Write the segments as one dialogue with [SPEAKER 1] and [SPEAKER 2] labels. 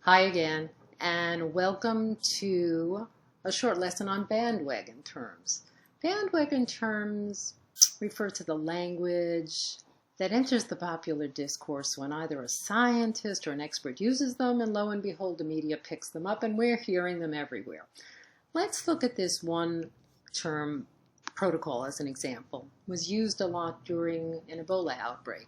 [SPEAKER 1] Hi again, and welcome to a short lesson on bandwagon terms. Bandwagon terms refer to the language that enters the popular discourse when either a scientist or an expert uses them, and lo and behold, the media picks them up, and we're hearing them everywhere. Let's look at this one term, protocol, as an example. It was used a lot during an Ebola outbreak.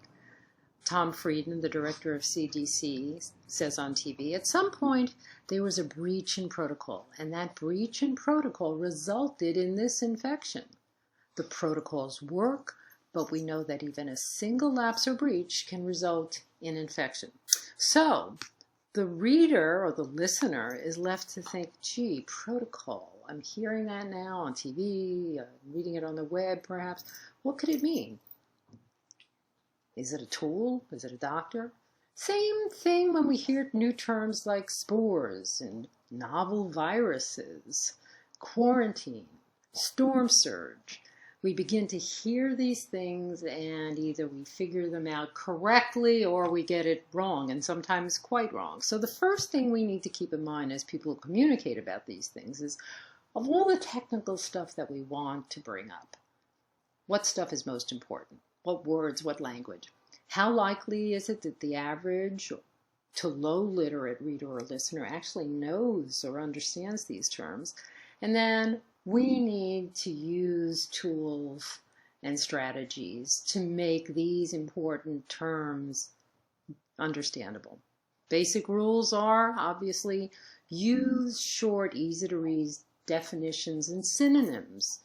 [SPEAKER 1] Tom Frieden, the director of CDC, says on TV, at some point there was a breach in protocol, and that breach in protocol resulted in this infection. The protocols work, but we know that even a single lapse or breach can result in infection. So the reader or the listener is left to think, gee, protocol, I'm hearing that now on TV, reading it on the web perhaps. What could it mean? Is it a tool? Is it a doctor? Same thing when we hear new terms like spores and novel viruses, quarantine, storm surge. We begin to hear these things and either we figure them out correctly or we get it wrong, and sometimes quite wrong. So the first thing we need to keep in mind as people communicate about these things is, of all the technical stuff that we want to bring up, what stuff is most important? What words, what language? How likely is it that the average to low literate reader or listener actually knows or understands these terms? And then we need to use tools and strategies to make these important terms understandable. Basic rules are, obviously, use short, easy to read definitions and synonyms.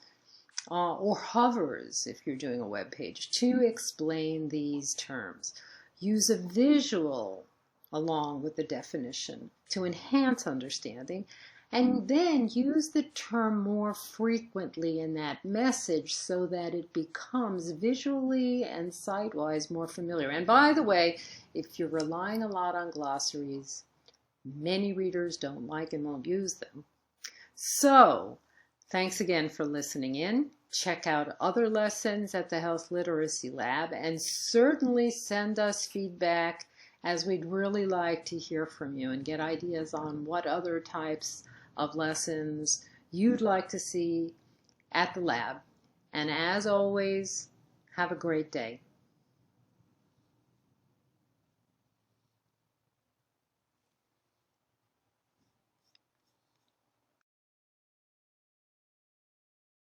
[SPEAKER 1] Or hovers if you're doing a web page to explain these terms. Use a visual along with the definition to enhance understanding, and then use the term more frequently in that message so that it becomes visually and sight-wise more familiar. And by the way, if you're relying a lot on glossaries, many readers don't like and won't use them. So, thanks again for listening in. Check out other lessons at the Health Literacy Lab, and certainly send us feedback, as we'd really like to hear from you and get ideas on what other types of lessons you'd like to see at the lab. And as always, have a great day.